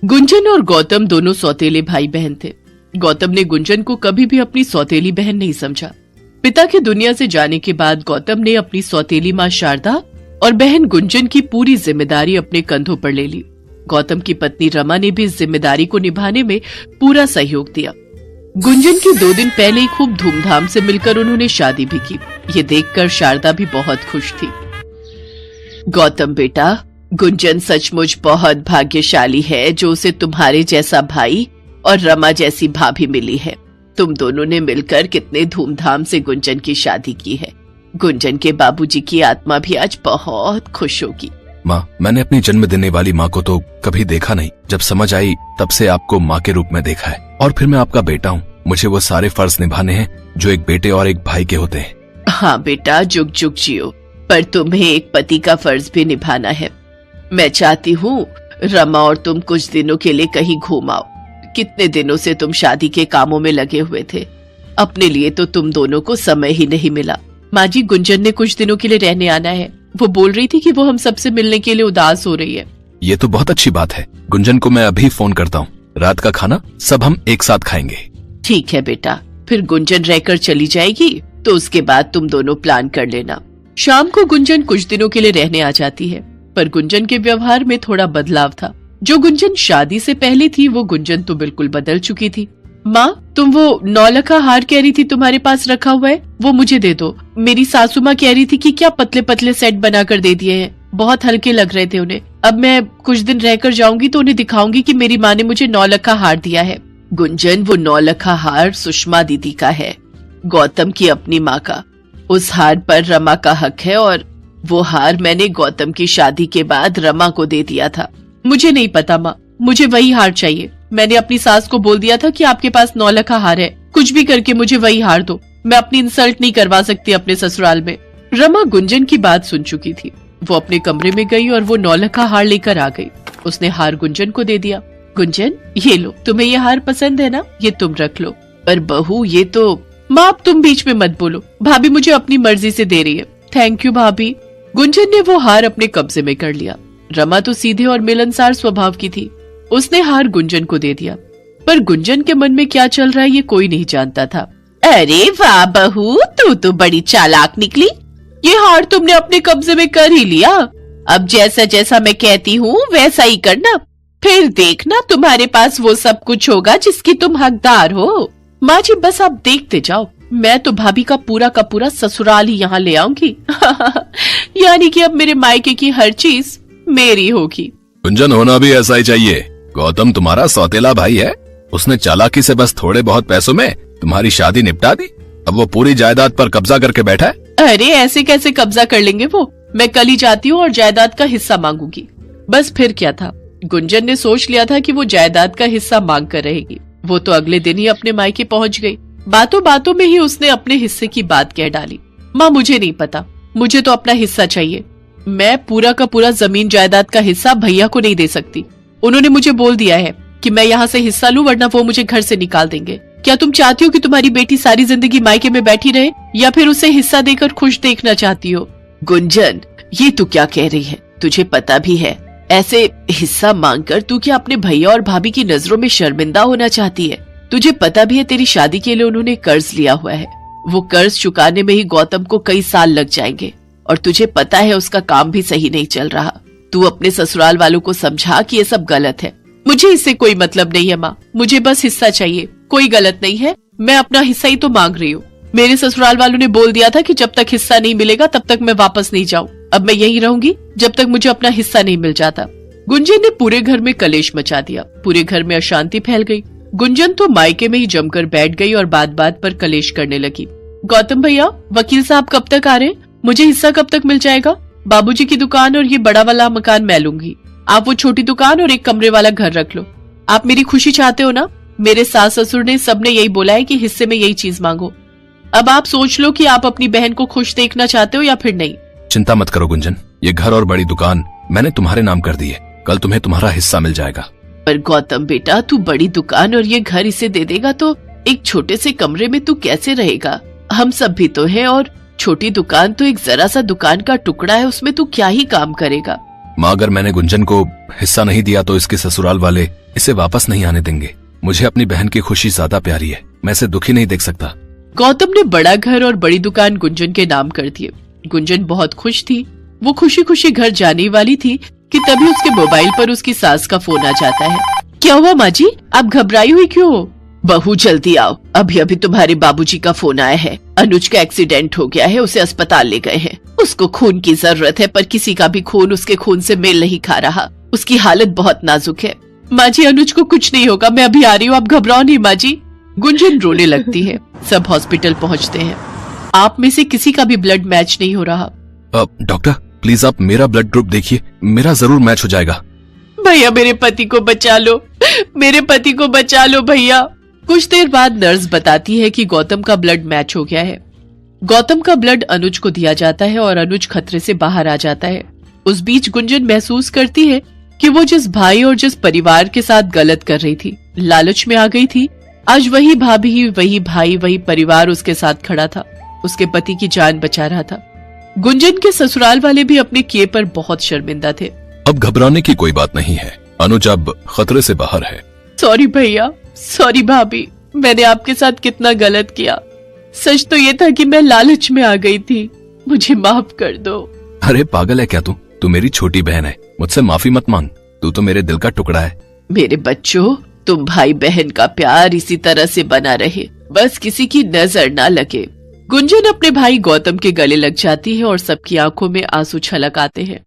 गुंजन और गौतम दोनों सौतेले भाई बहन थे। गौतम ने गुंजन को कभी भी अपनी सौतेली बहन नहीं समझा। पिता के दुनिया से जाने के बाद गौतम ने अपनी सौतेली माँ शारदा और बहन गुंजन की पूरी जिम्मेदारी अपने कंधों पर ले ली। गौतम की पत्नी रमा ने भी इस जिम्मेदारी को निभाने में पूरा सहयोग दिया। गुंजन की 2 दिन पहले ही खूब धूमधाम से मिलकर उन्होंने शादी भी की। ये देखकर शारदा भी बहुत खुश थी। गौतम बेटा, गुंजन सचमुच बहुत भाग्यशाली है जो उसे तुम्हारे जैसा भाई और रमा जैसी भाभी मिली है। तुम दोनों ने मिलकर कितने धूमधाम से गुंजन की शादी की है। गुंजन के बाबूजी की आत्मा भी आज बहुत खुश होगी। माँ, मैंने अपनी जन्म देने वाली माँ को तो कभी देखा नहीं। जब समझ आई तब से आपको माँ के रूप में देखा है, और फिर मैं आपका बेटा हूँ। मुझे वो सारे फर्ज निभाने हैं जो एक बेटे और एक भाई के होते हैं। हाँ बेटा, जुग जुग जियो, पर तुम्हें एक पति का फर्ज भी निभाना है। मैं चाहती हूँ रमा और तुम कुछ दिनों के लिए कहीं घूम आओ। कितने दिनों से तुम शादी के कामों में लगे हुए थे, अपने लिए तो तुम दोनों को समय ही नहीं मिला। माँ जी, गुंजन ने कुछ दिनों के लिए रहने आना है। वो बोल रही थी कि वो हम सबसे मिलने के लिए उदास हो रही है। ये तो बहुत अच्छी बात है। गुंजन को मैं अभी फोन करता हूँ। रात का खाना सब हम एक साथ खाएंगे। ठीक है बेटा, फिर गुंजन रहकर चली जाएगी तो उसके बाद तुम दोनों प्लान कर लेना। शाम को गुंजन कुछ दिनों के लिए रहने आ जाती है, पर गुंजन के व्यवहार में थोड़ा बदलाव था। जो गुंजन शादी से पहले थी वो गुंजन तो बिल्कुल बदल चुकी थी। माँ, तुम वो 9 लाख हार कह रही थी तुम्हारे पास रखा हुआ है, वो मुझे दे दो। मेरी सासू माँ कह रही थी कि क्या पतले पतले सेट बनाकर दे दिए हैं, बहुत हल्के लग रहे थे उन्हें। अब मैं कुछ दिन रहकर जाऊंगी तो उन्हें दिखाऊंगी कि मेरी माँ ने मुझे 9 लाख हार दिया है। गुंजन, वो 9 लाख हार सुषमा दीदी का है, गौतम की अपनी माँ का। उस हार पर रमा का हक है और वो हार मैंने गौतम की शादी के बाद रमा को दे दिया था। मुझे नहीं पता माँ, मुझे वही हार चाहिए। मैंने अपनी सास को बोल दिया था कि आपके पास 9 लाख हार है, कुछ भी करके मुझे वही हार दो। मैं अपनी इंसल्ट नहीं करवा सकती अपने ससुराल में। रमा गुंजन की बात सुन चुकी थी। वो अपने कमरे में गई और वो 9 लाख हार लेकर आ गई। उसने हार गुंजन को दे दिया। गुंजन, ये लो, तुम्हें ये हार पसंद है ना, ये तुम रख लो। पर बहू, ये तो। माँ, अब तुम बीच में मत बोलो, भाभी मुझे अपनी मर्जी से दे रही है। थैंक यू भाभी। गुंजन ने वो हार अपने कब्जे में कर लिया। रमा तो सीधे और मिलनसार स्वभाव की थी। उसने हार गुंजन को दे दिया, पर गुंजन के मन में क्या चल रहा है ये कोई नहीं जानता था। अरे वाह बहू, तू तो बड़ी चालाक निकली। ये हार तुमने अपने कब्जे में कर ही लिया। अब जैसा जैसा मैं कहती हूँ वैसा ही करना, फिर देखना तुम्हारे पास वो सब कुछ होगा जिसकी तुम हकदार हो। माँ जी, बस आप देखते जाओ, मैं तो भाभी का पूरा ससुराल ही यहाँ ले आऊंगी। यानी कि अब मेरे मायके की हर चीज मेरी होगी। गुंजन, होना भी ऐसा ही चाहिए। गौतम तुम्हारा सौतेला भाई है, उसने चालाकी से बस थोड़े बहुत पैसों में तुम्हारी शादी निपटा दी। अब वो पूरी जायदाद पर कब्जा करके बैठा है। अरे ऐसे कैसे कब्जा कर लेंगे वो? मैं कल ही जाती हूँ और जायदाद का हिस्सा मांगूंगी। बस फिर क्या था, गुंजन ने सोच लिया था कि वो जायदाद का हिस्सा मांग कर रहेगी। वो तो अगले दिन ही अपने मायके पहुँच गई। बातों बातों में ही उसने अपने हिस्से की बात कह डाली। माँ, मुझे नहीं पता, मुझे तो अपना हिस्सा चाहिए। मैं पूरा का पूरा जमीन जायदाद का हिस्सा भैया को नहीं दे सकती। उन्होंने मुझे बोल दिया है कि मैं यहाँ से हिस्सा लूं वरना वो मुझे घर से निकाल देंगे। क्या तुम चाहती हो कि तुम्हारी बेटी सारी जिंदगी मायके में बैठी रहे, या फिर उसे हिस्सा देकर खुश देखना चाहती हो? गुंजन, ये तू क्या कह रही है? तुझे पता भी है ऐसे हिस्सा मांगकर तू क्या अपने भैया और भाभी की नजरों में शर्मिंदा होना चाहती है? तुझे पता भी है तेरी शादी के लिए उन्होंने कर्ज लिया हुआ है। वो कर्ज चुकाने में ही गौतम को कई साल लग जाएंगे, और तुझे पता है उसका काम भी सही नहीं चल रहा। तू अपने ससुराल वालों को समझा कि ये सब गलत है। मुझे इससे कोई मतलब नहीं है माँ, मुझे बस हिस्सा चाहिए। कोई गलत नहीं है, मैं अपना हिस्सा ही तो मांग रही हूँ। मेरे ससुराल वालों ने बोल दिया था कि जब तक हिस्सा नहीं मिलेगा तब तक मैं वापस नहीं जाऊँ। अब मैं यहीं रहूंगी जब तक मुझे अपना हिस्सा नहीं मिल जाता। गुंजन ने पूरे घर में कलेश मचा दिया। पूरे घर में अशांति फैल गई। गुंजन तो मायके में ही जमकर बैठ गई और बात बात पर कलेश करने लगी। गौतम भैया, वकील साहब कब तक आ रहे? मुझे हिस्सा कब तक मिल जाएगा? बाबूजी की दुकान और ये बड़ा वाला मकान मैं लूंगी। आप वो छोटी दुकान और एक कमरे वाला घर रख लो। आप मेरी खुशी चाहते हो ना? मेरे सास ससुर ने सबने यही बोला है कि हिस्से में यही चीज मांगो। अब आप सोच लो कि आप अपनी बहन को खुश देखना चाहते हो या फिर नहीं। चिंता मत करो गुंजन, ये घर और बड़ी दुकान मैंने तुम्हारे नाम कर दी है। कल तुम्हें तुम्हारा हिस्सा मिल जाएगा। पर गौतम बेटा, तू बड़ी दुकान और ये घर इसे दे देगा तो एक छोटे से कमरे में तू कैसे रहेगा? हम सब भी तो हैं, और छोटी दुकान तो एक जरा सा दुकान का टुकड़ा है, उसमें तू क्या ही काम करेगा? माँ, अगर मैंने गुंजन को हिस्सा नहीं दिया तो इसके ससुराल वाले इसे वापस नहीं आने देंगे। मुझे अपनी बहन की खुशी ज्यादा प्यारी है, मैं इसे दुखी नहीं देख सकता। गौतम ने बड़ा घर और बड़ी दुकान गुंजन के नाम कर दिए। गुंजन बहुत खुश थी। वो खुशी खुशी घर जाने वाली थी कि तभी उसके मोबाइल पर उसकी सास का फोन आ जाता है। क्या हुआ माँ जी, आप घबराई हुई क्यों हो? बहू जल्दी आओ, अभी अभी तुम्हारे बाबूजी का फोन आया है। अनुज का एक्सीडेंट हो गया है, उसे अस्पताल ले गए हैं। उसको खून की जरूरत है, पर किसी का भी खून उसके खून से मेल नहीं खा रहा। उसकी हालत बहुत नाजुक है। माँ जी, अनुज को कुछ नहीं होगा, मैं अभी आ रही हूँ, आप घबराओ नहीं माँ जी। गुंजन रोने लगती है। सब हॉस्पिटल पहुँचते हैं। आप में से किसी का भी ब्लड मैच नहीं हो रहा। डॉक्टर प्लीज आप मेरा ब्लड ग्रुप देखिए, मेरा जरूर मैच हो जाएगा। भैया मेरे पति को बचा लो, मेरे पति को बचा लो भैया। कुछ देर बाद नर्स बताती है कि गौतम का ब्लड मैच हो गया है। गौतम का ब्लड अनुज को दिया जाता है और अनुज खतरे से बाहर आ जाता है। उस बीच गुंजन महसूस करती है कि वो जिस भाई और जिस परिवार के साथ गलत कर रही थी, लालच में आ गई थी, आज वही भाभी, वही भाई, वही परिवार उसके साथ खड़ा था, उसके पति की जान बचा रहा था। गुंजन के ससुराल वाले भी अपने किए पर बहुत शर्मिंदा थे। अब घबराने की कोई बात नहीं है, अनुज अब खतरे से बाहर है। सॉरी भैया, सॉरी भाभी, मैंने आपके साथ कितना गलत किया। सच तो ये था कि मैं लालच में आ गई थी, मुझे माफ कर दो। अरे पागल है क्या तू मेरी छोटी बहन है, मुझसे माफी मत मांग, तू तो मेरे दिल का टुकड़ा है। मेरे बच्चों, तुम भाई बहन का प्यार इसी तरह से बना रहे, बस किसी की नजर ना लगे। गुंजन अपने भाई गौतम के गले लग जाती है और सबकी आंखों में आंसू छलक आते हैं।